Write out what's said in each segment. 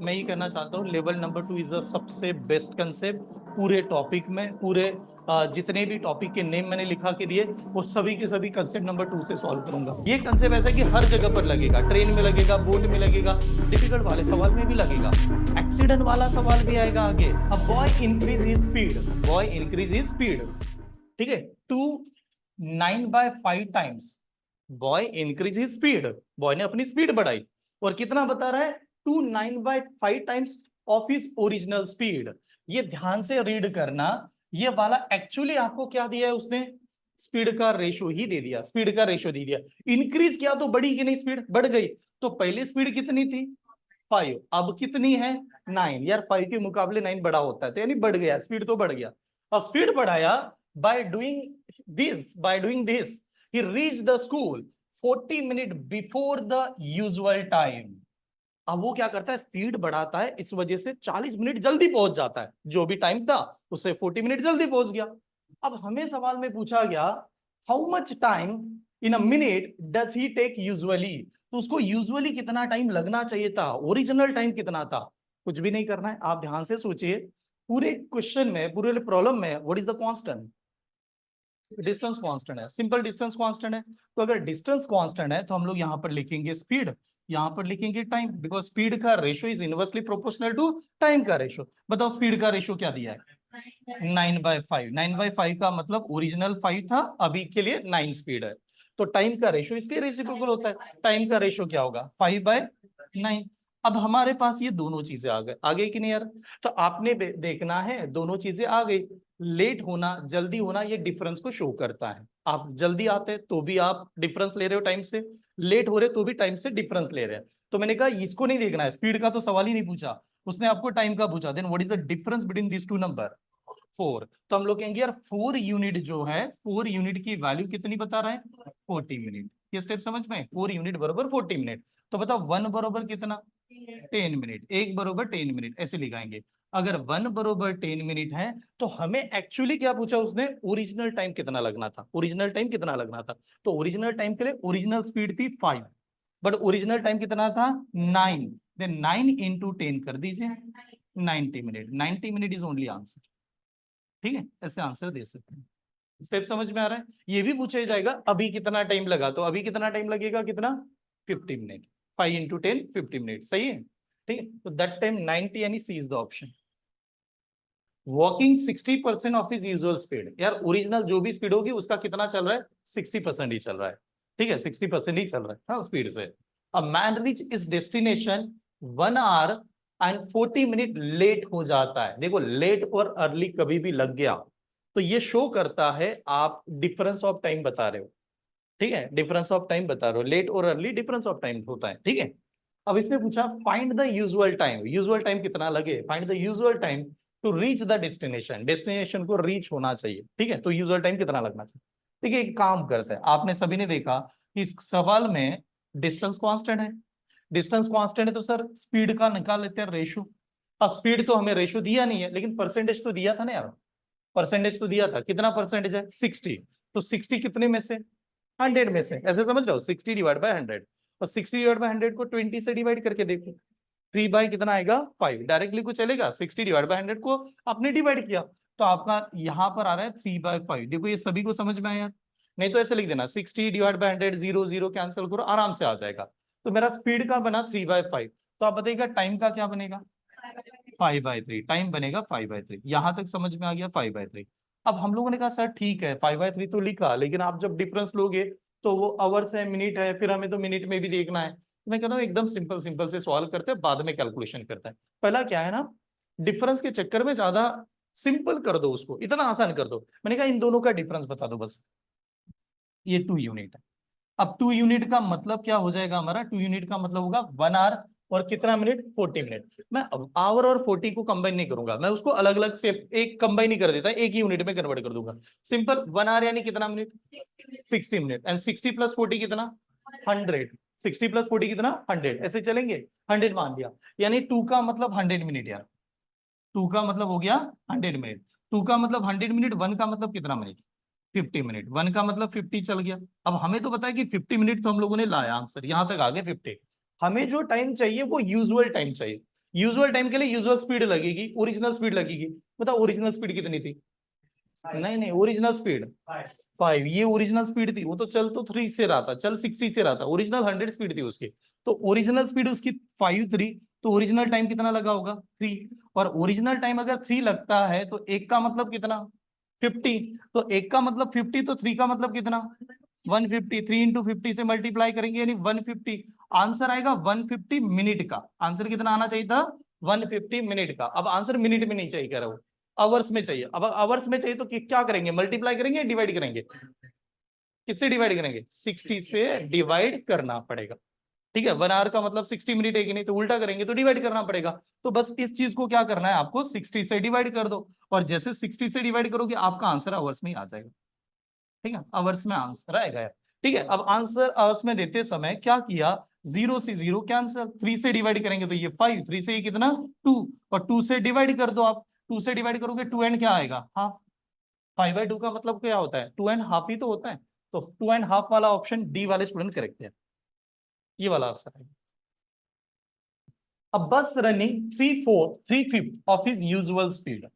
मैं ये कहना चाहता हूँ लेवल नंबर 2 इज द सबसे बेस्ट कंसेप्ट पूरे टॉपिक में। पूरे जितने भी टॉपिक के नेम मैंने लिखा के दिए वो सभी के सभी कंसेप्ट नंबर 2 से सॉल्व करूंगा। ये कंसेप्ट ऐसा कि हर जगह पर लगेगा, ट्रेन में लगेगा, बोट में लगेगा, डिफिकल्ट वाले सवाल में भी लगेगा, एक्सीडेंट वाला सवाल भी आएगा आगे। अब boy increase his speed, boy increase his speed, ठीक है, to 9/5 times. Boy increase his speed, boy ने अपनी स्पीड बढ़ाई और कितना बता रहा है, 9/5 times of his original speed. ये ध्यान से रीड करना, ये वाला एक्चुअली आपको क्या दिया है उसने, स्पीड का रेशो ही दे दिया, स्पीड का रेशो दे दिया। इंक्रीज किया तो बढ़ी कि नहीं, स्पीड बढ़ गई। तो पहली स्पीड कितनी थी 5, अब कितनी है 9। यार 5 के मुकाबले 9 बड़ा होता है, तो यानी बढ़ गया, स्पीड तो बढ़ गया। अब स्पीड बढ़ाया by doing this he reached the school 40 minute before the usual time. अब वो क्या करता है, स्पीड बढ़ाता है, इस वजह से 40 मिनट जल्दी पहुंच जाता है, जो भी टाइम था उससे 40 मिनट जल्दी पहुंच गया। अब हमें सवाल में पूछा गया how much time in a minute does he take usually, तो उसको यूजुअली कितना टाइम लगना चाहिए था, ओरिजिनल टाइम कितना था। कुछ भी नहीं करना है, आप ध्यान से सोचिए। पूरे क्वेश्चन में, पूरे प्रॉब्लम में what is the constant, distance constant है, सिंपल डिस्टेंस कांस्टेंट है। तो अगर डिस्टेंस कांस्टेंट है तो हम लोग यहां पर लिखेंगे स्पीड, यहां पर लिखेंगे टाइम, बिकॉज स्पीड का ratio is inversely proportional to time का रेशो। बताओ स्पीड का रेशो क्या दिया है 9/5। 9/5 का मतलब ओरिजिनल 5 था, अभी के लिए 9 स्पीड है, तो टाइम का रेशो इसके रेसिप्रोकल होता है। टाइम का रेशो क्या होगा 5/9। अब हमारे पास ये दोनों चीजें आ गई कि नहीं यार। तो आपने देखना है दोनों चीजें आ गई। लेट होना, जल्दी होना, ये डिफरेंस को शो करता है। आप जल्दी आते तो भी आप डिफरेंस ले रहे हो टाइम से, लेट हो रहे तो भी टाइम से डिफरेंस ले रहे हैं। तो मैंने कहा इसको नहीं देखना है, स्पीड का तो सवाल ही नहीं पूछा उसने, आपको टाइम का पूछा। Then what is the difference between this two number 4। तो हम लोग कहेंगे यार 4 यूनिट जो है, 4 यूनिट की वैल्यू कितनी बता रहा है 40 मिनट। ये स्टेप समझ में, 4 यूनिट बरोबर 40 मिनट। तो बताओ 1 बरोबर कितना 10 मिनट, 1 बरोबर 10 मिनट, ऐसे लिखाएंगे। अगर 1 बरोबर 10 मिनट है तो हमें एक्चुअली क्या पूछा उसने, ओरिजिनल टाइम कितना लगना था, ओरिजिनल टाइम कितना लगना था। तो ओरिजिनल टाइम के लिए ओरिजिनल स्पीड थी 5, बट ओरिजिनल टाइम कितना था 9। देन 9 इंटू 10 कर दीजिए 90 minute, 90 minute is only answer. ठीक है, ऐसे आंसर दे सकते हैं। स्टेप समझ में आ रहा है। ये भी पूछा जाएगा अभी कितना टाइम लगा, तो अभी कितना टाइम लगेगा, कितना 50 मिनट, 5 इंटू 10 50 मिनट, सही है। ठीक है, तो दैट टाइम 90 यानी C is the option. Walking 60% of his usual speed, यार ओरिजिनल जो भी स्पीड होगी उसका कितना चल रहा है 60% ही चल रहा है। ठीक है, 60% ही चल रहा है हाँ स्पीड से। A man reach is destination 1 hour and 40 minute late हो जाता है। देखो लेट और अर्ली कभी भी लग गया तो ये शो करता है आप डिफरेंस ऑफ टाइम बता रहे हो। ठीक है, डिफरेंस ऑफ टाइम बता रहे हो, लेट और अर्ली डिफरेंस ऑफ टाइम होता है। ठीक है, अब इसने पूछा find the usual time, usual time कितना लगे, find the usual time to reach the destination, destination को रीच होना चाहिए। ठीक है, तो यूजुअल टाइम कितना लगना चाहिए। ठीक है, एक काम करते हैं, आपने सभी ने देखा कि इस सवाल में डिस्टेंस कांस्टेंट है, डिस्टेंस कांस्टेंट है तो सर स्पीड का निकाल लेते हैं रेशो। अब स्पीड तो हमें रेशो दिया नहीं है, लेकिन परसेंटेज तो दिया था ना यार, परसेंटेज तो दिया था, कितना परसेंटेज है 60। तो 60 कितने में से 100 में से, ऐसे समझ रहे हो 60 डिवाइड बाय 100, और 60 डिवाइड बाय 100 को 20 से डिवाइड करके देखो, 3 बाय कितना आएगा 5, डायरेक्टली को चलेगा, 60 डिवाइड बाय 100 को आपने डिवाइड किया तो आपका यहाँ पर आ रहा है 3/5। देखो ये सभी को समझ में आया, नहीं तो ऐसे लिख देना 60 डिवाइड बाय 100, 0 0 कैंसिल करो आराम से आ जाएगा। तो मेरा स्पीड का बना 3/5, तो आप बताइएगा टाइम का क्या बनेगा 5/3, टाइम बनेगा 5/3। यहां तक समझ में आ गया 5/3। अब हम लोगों ने कहा सर ठीक है 5/3 तो लिखा, लेकिन आप जब डिफरेंस लोगे तो वो आवर्स है मिनट है, फिर हमें तो मिनट में भी देखना है। तो मैं कहता हूँ एकदम सिंपल सिंपल से सॉल्व करते हैं, बाद में कैलकुलेशन करते हैं। पहला क्या है ना, डिफरेंस के चक्कर में ज्यादा सिंपल कर दो उसको, इतना आसान कर दो। मैंने कहा इन दोनों का डिफरेंस बता दो बस, ये 2 यूनिट है। अब 2 यूनिट का मतलब क्या हो जाएगा हमारा, 2 यूनिट का मतलब होगा 1 आवर और कितना मिनट 40 मिनट। मैं आवर और 40 को कंबाइन नहीं करूंगा, मैं उसको अलग अलग से एक कंबाइन ही कर देता, एक ही यूनिट में कन्वर्ट कर दूंगा। सिंपल 1 आवर यानी कितना मिनट 60 मिनट, एंड 60 प्लस 40 कितना 100, 60 प्लस 40 कितना 100, ऐसे चलेंगे 100 मान लिया। यानी 2 का मतलब 100 मिनट यार, 2 का मतलब हो गया 100 मिनट, 2 का मतलब 100 मिनट, 1 का मतलब कितना मिनट 50 मिनट, 1 का मतलब 50 चल गया। अब हमें तो पता है कि 50 मिनट तो हम लोगों ने लाया आंसर, यहां तक आ गए 50। हमें जो टाइम चाहिए वो यूजुअल टाइम चाहिए। यूजुअल टाइम के लिए यूजुअल स्पीड लगेगी, ओरिजिनल स्पीड लगेगी। बताओ ओरिजिनल स्पीड कितनी थी? नहीं नहीं, ओरिजिनल स्पीड 5। ये ओरिजिनल स्पीड थी, वो तो चल तो 3 से रहा था, चल 60 से रहा था, ओरिजिनल 100 स्पीड थी उसकी। तो ओरिजिनल स्पीड उसकी 5 3, तो ओरिजिनल टाइम कितना लगा होगा? 3। और ओरिजिनल टाइम अगर 3 लगता है तो एक का मतलब कितना? 50। तो एक का मतलब 50, तो 3 का मतलब कितना? 150। 3 इंटू 50 से मल्टीप्लाई करेंगे यानी 150। आंसर आएगा 150 मिनट का। आंसर कितना आना चाहिए था? 150 मिनट का। अब आंसर मिनट में नहीं चाहिए, कह रहा हूं आवर्स में चाहिए। अब आवर्स में चाहिए तो क्या करेंगे? मल्टीप्लाई करेंगे, डिवाइड करेंगे? किससे डिवाइड करेंगे? 60 से डिवाइड करना पड़ेगा। ठीक है, 1 आवर का मतलब 60 मिनट है कि नहीं, तो उल्टा करेंगे तो डिवाइड करना पड़ेगा। तो बस इस चीज को क्या करना है आपको? 60 से डिवाइड कर दो, और जैसे 60 से डिवाइड करोगे आपका आंसर आवर्स में ही आ जाएगा। ठीक है, आवर्स में आंसर आएगा यार। ठीक है, अब आंसर आवर्स में देते समय क्या किया? 0 से 0 कैंसिल, 3 से डिवाइड करेंगे तो ये 5, 3 से ये कितना? 2, और 2 से डिवाइड कर दो आप। 2 से डिवाइड करोगे 2 एंड क्या आएगा? हाफ। 5/2 का मतलब क्या होता है? 2 एंड हाफ ही तो होता है। तो 2 एंड हाफ वाला ऑप्शन डी वाले स्टूडेंट करेक्ट है, ये वाला आंसर है। अब बस running 3/5 of his usual speed,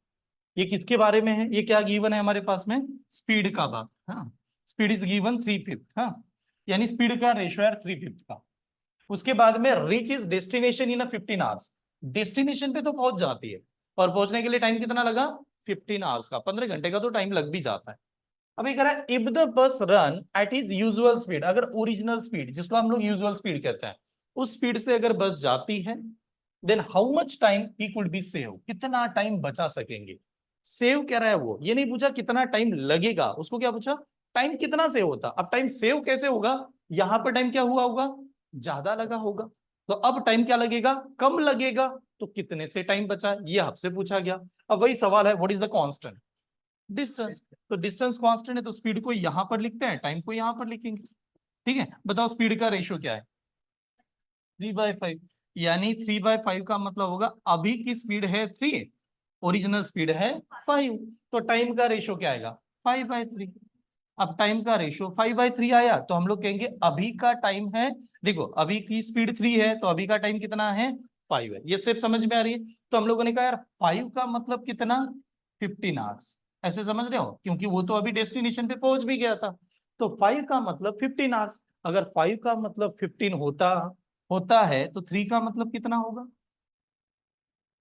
ये किसके बारे में है? ये क्या गिवन है हमारे पास में? स्पीड का बात। हाँ, स्पीड इज गिवन 3/5। हाँ, यानी स्पीड का रेशियो है 3/5 का। उसके बाद में reach is destination in 15 hours, destination पे तो पहुंच जाती है, और पहुंचने के लिए टाइम कितना लगा? 15 आवर्स का, 15 घंटे का तो टाइम लग भी जाता है। अभी कह रहा है if the bus run at his usual speed, अगर ओरिजिनल स्पीड जिसको हम लोग यूजुअल स्पीड कहते हैं उस स्पीड से अगर बस जाती है, then how much time he could be save, कितना टाइम बचा सकेंगे? सेव कह रहा है वो, ये नहीं पूछा कितना टाइम लगेगा, उसको क्या पूछा? टाइम कितना सेव होता। अब टाइम सेव कैसे होगा? यहां पर टाइम क्या हुआ होगा? ज्यादा लगा होगा। तो अब टाइम क्या लगेगा? कम लगेगा। तो कितने से टाइम बचा, ये आपसे पूछा गया। अब वही सवाल है, what is the constant? Distance. तो डिस्टेंस कांस्टेंट है तो स्पीड को यहां पर लिखते हैं, टाइम को यहां पर लिखेंगे। ठीक है, बताओ स्पीड का रेशियो क्या है? 3/5। यानी 3/5 का मतलब होगा अभी की स्पीड है 3, ओरिजिनल स्पीड है 5, तो टाइम का रेशियो क्या आएगा? 5/3। अब टाइम का रेशियो 5/3 आया तो हम लोग कहेंगे अभी का टाइम है, देखो अभी की स्पीड 3 है तो अभी का टाइम कितना है? 5 है। ये स्टेप समझ में आ रही है? तो हम लोगों ने कहा यार 5 का मतलब कितना? 15 आवर्स। ऐसे समझ रहे हो, क्योंकि वो तो अभी डेस्टिनेशन पे पहुंच भी गया था। तो 5 का मतलब 15 आवर्स। अगर 5 का मतलब 15 होता होता है तो 3 का मतलब कितना होगा?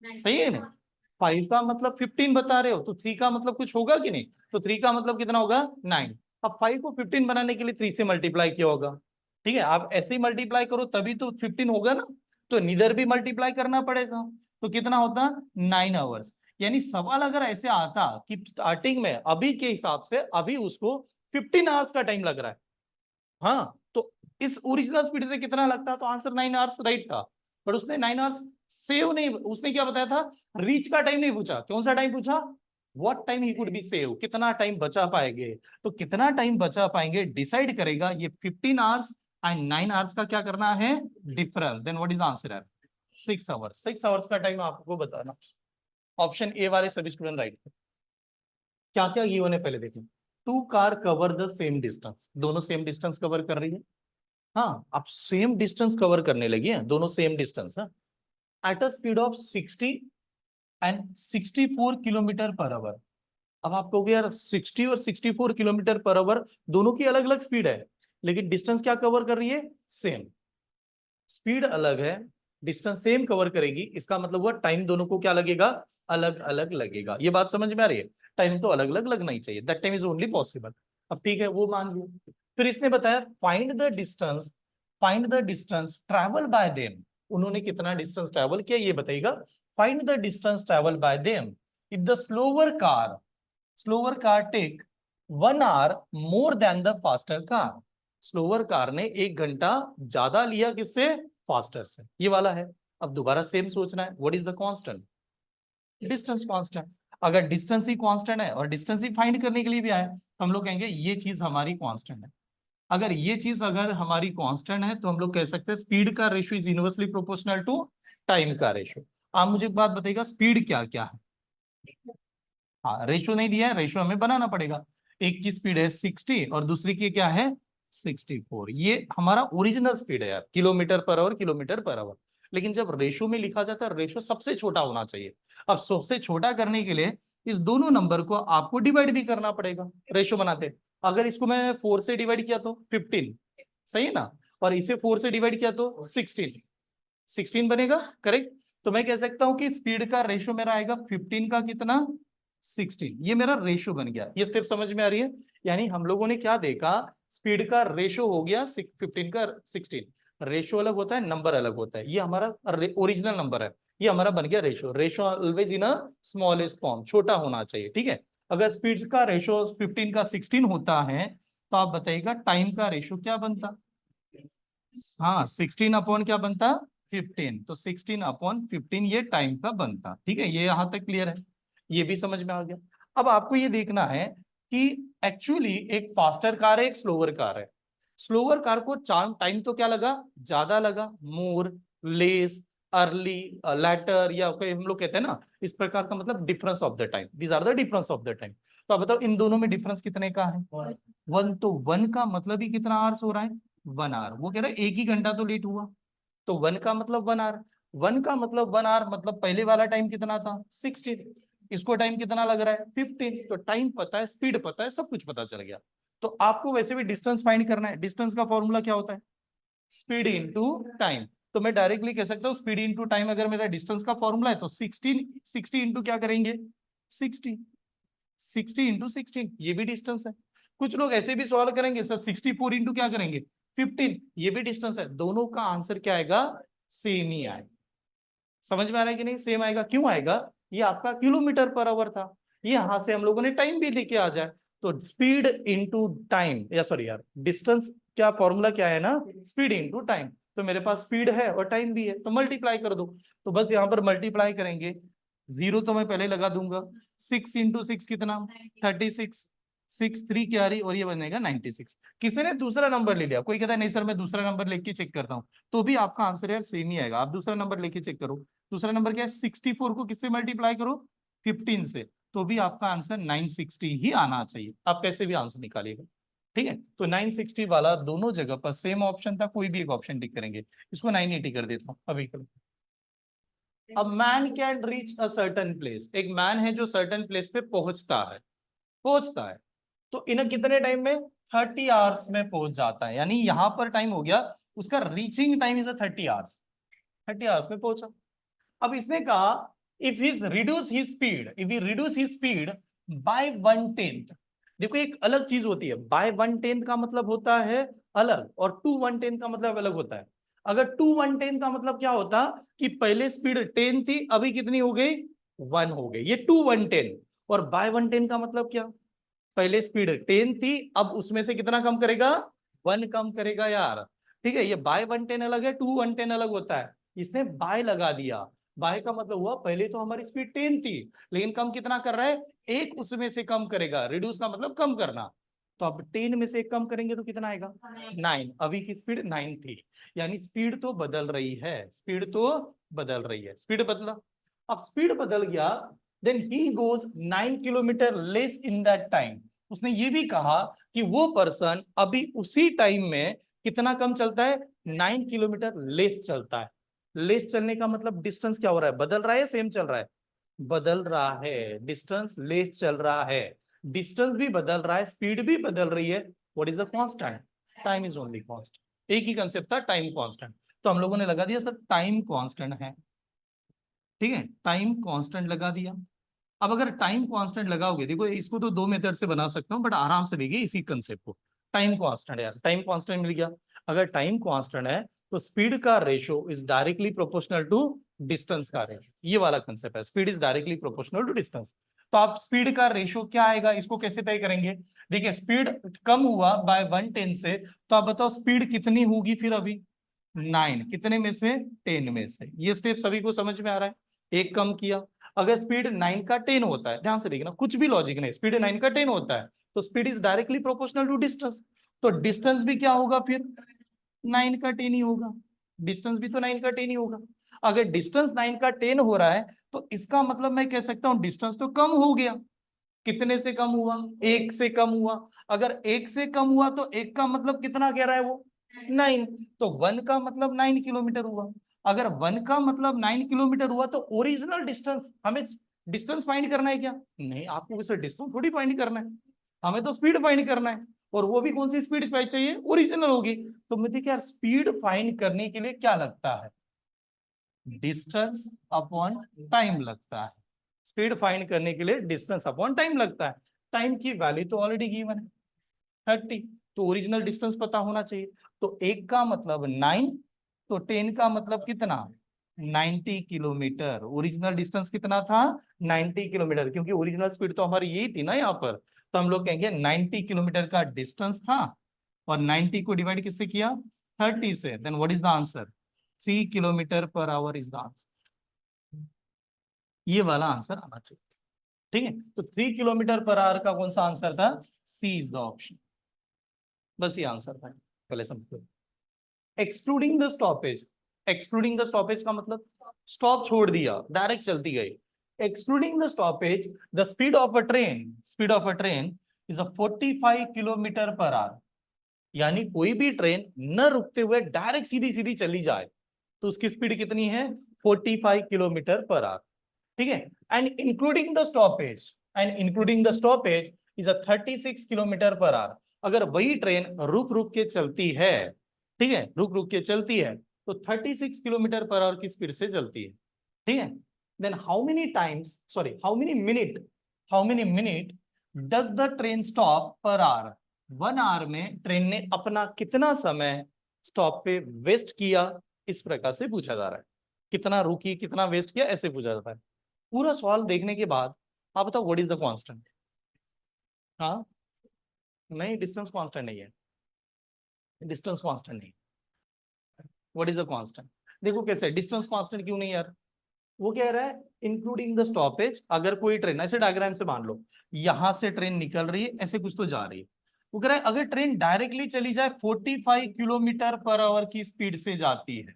सही है ना? 5 का मतलब 15 बता रहे हो तो 3 का मतलब कुछ होगा कि नहीं? तो 3 का मतलब कितना होगा? 9। अब 5 को 15 बनाने के लिए 3 से मल्टीप्लाई किया होगा। ठीक है, आप ऐसे ही मल्टीप्लाई करो तभी तो 15 होगा ना। तो निधर भी मल्टीप्लाई करना पड़ेगा। तो कितना होता? 9 आवर्स। यानी सवाल अगर ऐसे आता कि स्टार्टिंग में अभी के हिसाब से अभी उसको 15 आवर्स का टाइम लग रहा है, हाँ, तो इस ओरिजिनल स्पीड से कितना लगता? तो आंसर 9 आवर्स राइट था। पर उसने 9 आवर्स सेव नहीं, उसने क्या बताया था? रीच का टाइम नहीं पूछा। कौन सा टाइम पूछा? What time he could be save, कितना टाइम बचा पाएंगे। तो कितना टाइम बचा पाएंगे डिसाइड करेगा ये 15 आवर्स एंड 9 आवर्स का क्या करना है? Difference. Then what is answer है? 6 आवर्स। 6 आवर्स का टाइम आपको बताना। ऑप्शन ए वाले सभी स्टूडेंट राइट। क्या क्या गिवन है पहले देखें। 2 car cover the same distance, दोनों सेम डिस्टेंस कवर कर रही है। हाँ, आप सेम डिस्टेंस कवर करने लगी हैं, दोनों सेम डिस्टेंस है, at a speed of 60 and 64 kilometre per our. अब आप कहोगे यार 60 और 64 किलोमीटर पर आवर दोनों की अलग अलग स्पीड है, लेकिन डिस्टेंस क्या कवर कर रही है? सेम। स्पीड अलग है, डिस्टेंस सेम कवर करेगी, इसका मतलब हुआ टाइम दोनों को क्या लगेगा? अलग अलग लगेगा। ये बात समझ में आ रही है? टाइम तो अलग अलग लगना ही चाहिए, that time is only possible. अब ठीक है, वो मान लिया। फिर इसने बताया find the distance, find the distance travel by them, उन्होंने कितना डिस्टेंस ट्रैवल किया ये बताएगा। Find the distance travel by them if the slower car take 1 hour more than the faster car. Slower car ने 1 घंटा ज्यादा लिया किससे? फास्टर से। ये वाला है। अब दोबारा सेम सोचना है, what is the constant? Distance constant. अगर डिस्टेंस ही कांस्टेंट है और डिस्टेंस ही फाइंड करने के लिए भी आए तो हम लोग कहेंगे ये चीज हमारी कांस्टेंट है। अगर ये चीज अगर हमारी कांस्टेंट है तो हम लोग कह सकते हैं स्पीड का ratio is inversely proportional to time का रेशियो। आप मुझे एक बात बताइएगा, स्पीड क्या क्या है? हाँ, रेशियो नहीं दिया है, रेशियो हमें बनाना पड़ेगा। एक की स्पीड है 60 और दूसरी की क्या है? 64। ये हमारा ओरिजिनल स्पीड है यार, kilometre per our, kilometre per our. लेकिन जब रेशो में लिखा जाता है रेशो सबसे छोटा होना चाहिए। अब सबसे छोटा करने के लिए इस दोनों नंबर को आपको डिवाइड भी करना पड़ेगा रेशो बनाते। अगर इसको मैं 4 से डिवाइड किया तो 15, सही है ना, और इसे 4 से डिवाइड किया तो 16 बनेगा, करेक्ट। तो मैं कह सकता हूं कि स्पीड का रेशो मेरा आएगा 15 का कितना, 16। ये मेरा रेशो बन गया। ये स्टेप समझ में आ रही है? यानी हम लोगों ने क्या देखा, स्पीड का रेशो हो गया 15 का 16। रेशो अलग होता है, नंबर अलग होता है। ये हमारा ओरिजिनल नंबर है, ये हमारा बन गया ratio. Ratio always in a smallest form, छोटा होना चाहिए, ठीक है। अगर स्पीड का रेशो 15 का 16 होता है तो आप बताइएगा टाइम का रेशो क्या बनता। हाँ, 16 अपॉन क्या बनता, 15। तो 16 अपॉन 15 ये टाइम का बनता, ठीक है। ये यहां तक क्लियर है, ये भी समझ में आ गया। अब आपको ये देखना है कि एक्चुअली एक फास्टर कार है, एक स्लोअर कार है। स्लोअर कार को टाइम तो क्या लगा, ज्यादा लगा, मोर, लेस, अर्ली, लैटर, या कोई हम लोग कहते हैं ना इस प्रकार का, मतलब difference of the time, these are the difference of the time. तो आप बताओ इन दोनों में डिफरेंस कितने का है, 1। तो 1 का मतलब ही कितना आवर्स हो रहा है, 1 आवर। वो कह रहा है एक ही घंटा तो लेट हुआ, तो 1 का मतलब 1 आवर। 1 का मतलब 1 आवर, मतलब पहले वाला टाइम कितना था, 16। इसको टाइम कितना लग रहा है, 15। तो टाइम पता है, स्पीड पता है, सब कुछ पता चल गया। तो आपको वैसे भी डिस्टेंस फाइंड करना है। डिस्टेंस का फॉर्मूला क्या होता है, स्पीड इंटू टाइम। तो मैं डायरेक्टली कह सकता हूँ स्पीड इंटू टाइम अगर मेरा डिस्टेंस का फॉर्मूला है तो 60 इंटू क्या करेंगे, 60। 60 इंटू 16 ये भी डिस्टेंस है। कुछ लोग ऐसे भी सवाल करेंगे सर 64 इंटू क्या करेंगे, 15, ये भी डिस्टेंस है। दोनों का आंसर क्या आएगा, सेम ही आएगा। समझ में आ रहा है कि नहीं, सेम आएगा। क्यों आएगा, ये आपका किलोमीटर पर आवर था, ये यहां से हम लोगों ने टाइम भी लेके आ जाए। तो स्पीड इंटू टाइम, या सॉरी यार, डिस्टेंस क्या फॉर्मूला क्या है ना, स्पीड इंटू टाइम। तो मेरे पास स्पीड है और टाइम भी है, तो मल्टीप्लाई कर दो। तो बस यहां पर मल्टीप्लाई करेंगे, जीरो तो मैं पहले लगा दूंगा। 6 इंटू 6 कितना, 36। 6 3 क्या रही, और ये बनेगा 96। किसी ने दूसरा नंबर ले लिया, कोई कहता है नहीं सर मैं दूसरा नंबर लेके चेक करता हूँ, तो भी आपका आंसर यार सेम ही आएगा। आप दूसरा नंबर लेके चेक करो। दूसरा नंबर क्या है, 64 को किससे मल्टीप्लाई करो, 15 से, तो भी आपका आंसर 960 ही आना चाहिए। आप कैसे भी आंसर निकालिएगा, ठीक है। तो 960 वाला दोनों जगह पर सेम ऑप्शन था, कोई भी एक ऑप्शन टिक करेंगे। इसको 980 कर देता हूँ अभी करो। अब man can reach a certain place, एक मैन है जो सर्टन प्लेस पे पहुंचता है। तो इन कितने टाइम में, 30 आवर्स में पहुंच जाता है। यानी यहां पर टाइम हो गया उसका reaching time is 30 hours. 30 hours में पहुंचा। अब इसने कहा if he reduce his speed bye 1/10। देखो एक अलग चीज होती है, बाय 1/10 का मतलब होता है अलग, और 2/110 का मतलब अलग होता है। अगर 2/110 का मतलब क्या होता कि पहले स्पीड 10 थी, अभी कितनी हो गई, 1 हो गई, ये 2/110। और बाय 1/10 का मतलब क्या, पहले स्पीड 10 थी, अब उसमें से कितना कम करेगा, 1 कम करेगा यार, ठीक है। ये बाय 1/10 अलग है, 2/110 अलग होता है। इसने बाय लगा दिया, बाय का मतलब हुआ पहले तो हमारी स्पीड 10 थी, लेकिन कम कितना कर रहा है, एक उसमें से कम करेगा। रिड्यूस का मतलब कम करना। तो अब 10 में से एक कम करेंगे तो कितना आएगा, 9। अभी की स्पीड 9 थी। यानी स्पीड तो बदल रही है, स्पीड तो बदल रही है, स्पीड बदला। अब स्पीड बदल गया, then he goes 9 kilometre less in that time. उसने ये भी कहा कि वो पर्सन अभी उसी टाइम में कितना कम चलता है, 9 किलोमीटर लेस चलता है। लेस चलने का मतलब डिस्टेंस क्या हो रहा है, बदल रहा है, सेम चल रहा है, बदल रहा है। डिस्टेंस लेस चल रहा है, डिस्टेंस भी बदल रहा है, स्पीड भी बदल रही है। What is the constant, time is only constant. एक ही कंसेप्ट था, टाइम कांस्टेंट। तो हम लोगों ने लगा दिया सर टाइम कांस्टेंट है, ठीक है, टाइम कांस्टेंट लगा दिया। अब अगर टाइम कांस्टेंट लगाओगे, देखो इसको तो दो मेथड से बना सकता हूँ, बट आराम से देखिए इसी कंसेप्ट को। टाइम कांस्टेंट है यार, टाइम कांस्टेंट मिल गया। अगर टाइम कांस्टेंट है तो स्पीड का ratio is directly proportional to distance का रेशो। ये वाला कंसेप्ट है, speed is directly proportional to distance. तो आप स्पीड का रेशो क्या आएगा, इसको कैसे तय करेंगे। देखिए स्पीड कम हुआ बाय 1/10 से, तो आप बताओ स्पीड कितनी होगी फिर अभी, 9 कितने में से, 10 में से। ये स्टेप सभी को समझ में आ रहा है, एक कम किया। अगर स्पीड 9 का 10 होता है, ध्यान से देखना कुछ भी लॉजिक नहीं, स्पीड 9 का 10 होता है तो speed is directly proportional to distance. तो डिस्टेंस भी क्या होगा फिर, 9 का 10 ही होगा। डिस्टेंस भी तो 9 का 10 ही होगा। अगर डिस्टेंस 9 का 10 हो रहा है तो इसका मतलब मैं कह सकता हूं डिस्टेंस तो कम हो गया। कितने से कम हुआ, 1 से कम हुआ। अगर 1 से कम हुआ तो 1 का मतलब कितना कह रहा है वो, 9। तो 1 का मतलब 9 किलोमीटर हुआ। अगर 1 का मतलब 9 किलोमीटर हुआ तो ओरिजिनल डिस्टेंस, हमें डिस्टेंस फाइंड करना है क्या? नहीं, आपको वैसे डिस्टेंस थोड़ी फाइंड करना है, हमें तो स्पीड फाइंड करना है, और वो भी कौन सी स्पीड चाहिए? ओरिजिनल होगी। तो मुझे क्या स्पीड फाइंड करने के लिए क्या लगता है? डिस्टेंस अपॉन टाइम लगता है। स्पीड फाइंड करने के लिए डिस्टेंस अपॉन टाइम लगता है। टाइम की वैल्यू तो ऑलरेडी गिवन है 30, तो ओरिजिनल डिस्टेंस पता होना चाहिए। तो 1 का मतलब 9, तो 10 का मतलब कितना? 90 किलोमीटर। ओरिजिनल डिस्टेंस कितना था? 90 किलोमीटर, क्योंकि ओरिजिनल स्पीड तो हमारी यही थी ना यहाँ पर, तो हम लोग कहेंगे 90 किलोमीटर का डिस्टेंस था, और 90 को डिवाइड किससे किया? 30 से। Then what is the answer? 3 kilometre per hour is the answer. ये वाला आंसर आना चाहिए। ठीक है, तो 3 किलोमीटर पर आवर का कौन सा आंसर था? सी इज द ऑप्शन। बस ये आंसर था, पहले समझो। Excluding the stoppage, excluding the stoppage का मतलब स्टॉप छोड़ दिया, डायरेक्ट चलती गई। Excluding the stoppage, the speed of a train, speed of a train is a 45 kilometre per our. यानी कोई भी ट्रेन न रुकते हुए डायरेक्ट सीधी सीधी चली जाए तो उसकी स्पीड कितनी है? 45 किलोमीटर पर आवर। ठीक है, and including the stoppage, and including the stoppage is a 36 kilometre per our. अगर वही ट्रेन रुक रुक के चलती है, ठीक है, रुक रुक के चलती है, तो 36 किलोमीटर पर आवर की स्पीड से चलती है। ठीक है, then how many times, sorry how many minute, how many minute does the train stop per hour. 1 hour में ट्रेन ने अपना कितना समय स्टॉप पे वेस्ट किया, इस प्रकार से पूछा जा रहा है। कितना रुकी, कितना वेस्ट किया, ऐसे पूछा जाता है। पूरा सवाल देखने के बाद आप बताओ व्हाट इज द कांस्टेंट? हाँ, नहीं डिस्टेंस कांस्टेंट नहीं है, डिस्टेंस कांस्टेंट नहीं। What is the constant? देखो कैसे डिस्टेंस कांस्टेंट क्यों नहीं यार? वो कह रहा है इंक्लूडिंग द स्टॉपेज। अगर कोई ट्रेन, ऐसे डायग्राम से मान लो, यहां से ट्रेन निकल रही है, ऐसे कुछ तो जा रही है, वो कह रहा है अगर ट्रेन डायरेक्टली चली जाए 45 किलोमीटर पर आवर की स्पीड से जाती है,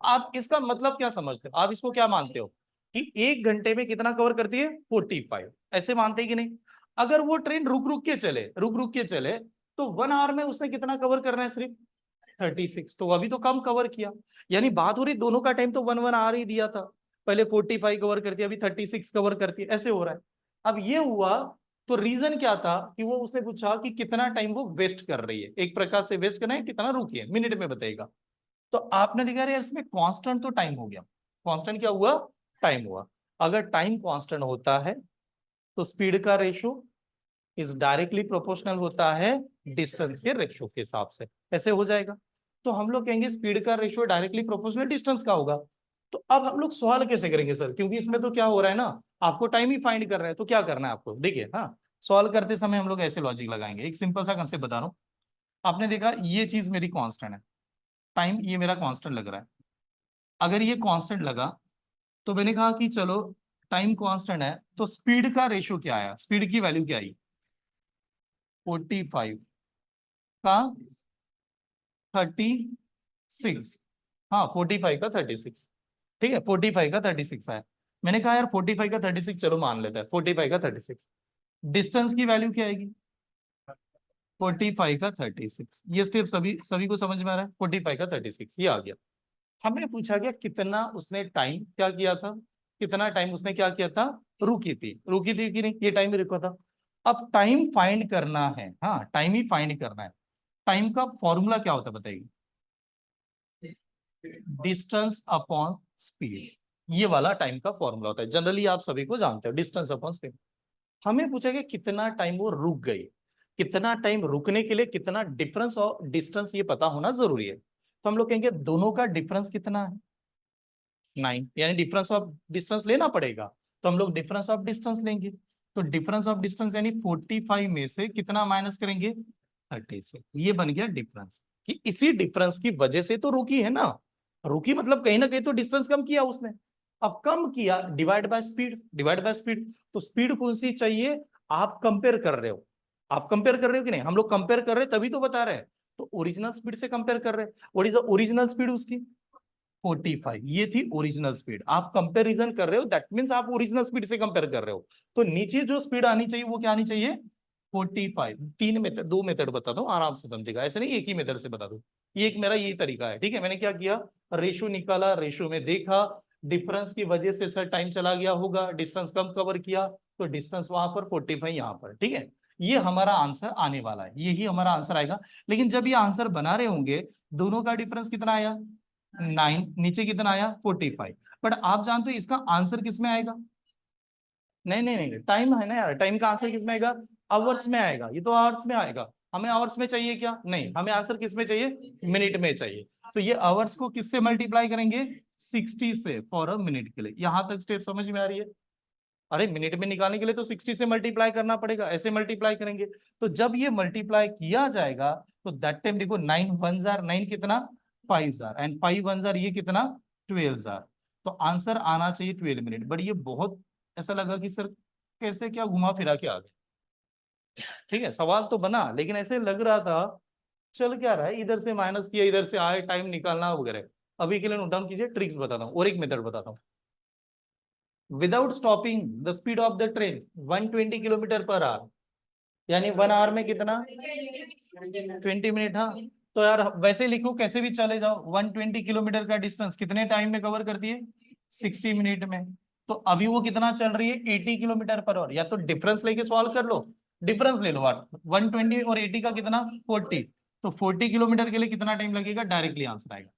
आप इसका मतलब क्या समझते हो? आप इसको क्या मानते हो कि 1 घंटे में कितना कवर करती है? 45, ऐसे मानते हैं कि नहीं? अगर वो ट्रेन रुक रुक के चले, रुक रुक के चले, तो 1 आवर में उसने कितना कवर करना है? सिर्फ 36, तो अभी तो कम कवर किया। यानी बात हो रही दोनों का टाइम तो 1 आवर ही दिया था, पहले 45 कवर करती है, अभी 36 कवर करती है, ऐसे हो रहा है। अब ये हुआ, तो रीजन क्या था कि वो उसने पूछा कि कितना टाइम वो वेस्ट कर रही है, एक प्रकार से वेस्ट करना है, कितना रुकी है, मिनट में बताएगा। तो आपने देखा यार इसमें कांस्टेंट तो टाइम हो गया। कांस्टेंट क्या हुआ? टाइम हुआ। अगर टाइम कांस्टेंट होता है तो स्पीड का रेशो इज डायरेक्टली प्रोपोर्शनल होता है डिस्टेंस के रेशो के हिसाब से, ऐसे हो जाएगा। तो हम लोग कहेंगे स्पीड का रेशो डायरेक्टली प्रोपोर्शनल डिस्टेंस का होगा। तो अब हम लोग सवाल कैसे करेंगे सर? क्योंकि इसमें तो क्या हो रहा है ना, आपको टाइम ही फाइंड कर रहे हैं, तो क्या करना है आपको? देखिए, हाँ, सॉल्व करते समय हम लोग ऐसे लॉजिक लगाएंगे। एक सिंपल सा कंसेप्ट बता रहा हूँ। आपने देखा ये चीज मेरी कांस्टेंट है, टाइम ये मेरा कांस्टेंट लग रहा है। अगर ये कांस्टेंट लगा, तो मैंने कहा कि चलो टाइम कांस्टेंट है, तो स्पीड का रेशो क्या आया? स्पीड की वैल्यू क्या आई? 45 का 36। हाँ, 45 का 36। ठीक है, 45 का 36 आया। मैंने कहा यार 45 का 36 चलो मान लेते हैं, 45 का 36। डिस्टेंस की वैल्यू क्या आएगी? 45 का 36। ये स्टेप सभी सभी को समझ में आ रहा है? 45 का 36 ये आ गया। हमें पूछा गया कितना उसने टाइम क्या किया था, कितना टाइम उसने क्या किया था? रुकी थी, रुकी थी कि नहीं, ये टाइम रुका था। अब टाइम फाइंड करना है, हाँ टाइम ही फाइंड करना है। टाइम का फॉर्मूला क्या होता है बताइए? डिस्टेंस अपॉन स्पीड, ये वाला टाइम का फॉर्मूला होता है, जनरली आप सभी को जानते हो, डिस्टेंस अपॉन स्पीड। हमें पूछा गया कितना टाइम वो रुक गई, कितना टाइम रुकने के लिए कितना डिफरेंस और डिस्टेंस ये पता होना जरूरी है। तो हम लोग कहेंगे दोनों का डिफरेंस कितना है? 9, यानी डिफरेंस ऑफ डिस्टेंस लेना पड़ेगा। तो हम लोग डिफरेंस ऑफ डिस्टेंस लेंगे। तो डिफरेंस ऑफ डिस्टेंस यानी 45 में से कितना माइनस करेंगे? 36। ये बन गया डिफरेंस, कि इसी डिफरेंस की वजह से तो रुकी है ना। रुकी मतलब कहीं ना कहीं तो डिस्टेंस कम किया उसने। अब कम किया, divide by speed, divide by speed. तो स्पीड कौन सी चाहिए? आप कंपेयर कर रहे हो, आप कंपेयर कर रहे हो कि नहीं? हम लोग कंपेयर कर रहे हैं तभी तो बता रहे हैं। तो ओरिजिनल स्पीड से कंपेयर कर रहे हैं। What is the original speed उसकी? 45, ये थी ओरिजिनल स्पीड। आप कंपैरिजन कर रहे हो, दैट मींस आप ओरिजिनल स्पीड से कंपेयर कर रहे हो। तो नीचे जो स्पीड आनी चाहिए वो क्या आनी चाहिए? 45। तीन मेथड, दो मेथड बता दो, आराम से समझेगा, ऐसे नहीं एक ही मेथड से बता दो। ये एक मेरा यही तरीका है, ठीक है। मैंने क्या किया, रेशो निकाला, रेशो में देखा, डिफरेंस की वजह से सर टाइम चला गया होगा, डिस्टेंस कम कवर किया, तो डिस्टेंस वहां पर 45 यहाँ पर, ठीक है। ये हमारा आंसर आने वाला है, यही हमारा आंसर आएगा। लेकिन जब ये आंसर बना रहे होंगे, दोनों का डिफरेंस कितना आया 9, नीचे कितना आया 45। बट आप जानते हो इसका आंसर किस में आएगा? नहीं नहीं नहीं, टाइम है ना यार, टाइम का आंसर किस में आएगा? आवर्स में आएगा, ये तो आवर्स में आएगा। हमें आवर्स में चाहिए क्या? नहीं, हमें आंसर किस में चाहिए? मिनट में चाहिए। तो ये आवर्स को किससे मल्टीप्लाई करेंगे? 60 से, फॉर अ मिनट के लिए। यहां तक स्टेप समझ में आ रही है? अरे मिनट में निकालने के लिए तो 60 से मल्टीप्लाई करना पड़ेगा, ऐसे मल्टीप्लाई करेंगे। तो जब ये मल्टीप्लाई किया जाएगा तो दैट टाइम देखो, 9 1 जार 9 कितना 5 जार, एंड 5 1 जार ये कितना 12 जार। तो आंसर आना चाहिए 12 मिनट। बट ये बहुत ऐसा लगा कि सर कैसे क्या घुमा फिरा के आ गए, ठीक है। सवाल तो बना लेकिन ऐसे लग रहा था चल क्या रहा है, इधर से माइनस किया, इधर से आए, टाइम निकालना वगैरह। अभी के लिए नोट डाउन कीजिए, ट्रिक्स बताता हूँ और एक मेथड बताता हूँ। Without stopping the speed of the train 120 kilometre per our, यानी 1 आवर में कितना 20 मिनट। हाँ, तो यार वैसे लिखो कैसे भी चले जाओ, 120 किलोमीटर का डिस्टेंस कितने टाइम में कवर करती है? 60 मिनट में। तो अभी वो कितना चल रही है? 80 किलोमीटर पर आवर। या तो डिफरेंस लेके सॉल्व कर लो, डिफरेंस ले लो आप, 120 और 80 का कितना 40। तो 40 किलोमीटर के लिए कितना टाइम लगेगा? डायरेक्टली आंसर आएगा,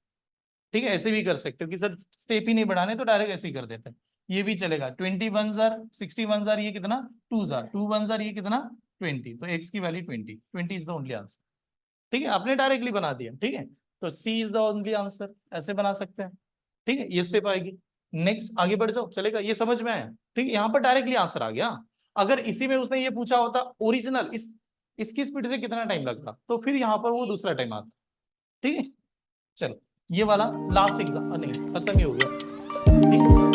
ठीक है। ऐसे भी कर सकते हो कि सर स्टेप ही नहीं बढ़ाने तो डायरेक्ट ऐसे ही कर देते हैं, ये भी चलेगा। 21 जार 61 जार ये कितना 2 जार, 2 1 जार ये कितना 20। तो एक्स की value 20 is the only answer, ठीक है। आपने डायरेक्टली बना दिया, ठीक है। तो सी इज द ओनली आंसर, ऐसे बना सकते हैं, ठीक है। ये स्टेप आएगी। नेक्स्ट आगे बढ़ जाओ, चलेगा, ये समझ में आया, ठीक है। यहाँ पर डायरेक्टली आंसर आ गया। अगर इसी में उसने ये पूछा होता ओरिजिनल इसकी स्पीड से कितना टाइम लगता, तो फिर यहाँ पर वो दूसरा टाइम आता, ठीक है। चलो ये वाला लास्ट एग्जाम नहीं, खत्म ही हो गया, ठीक है।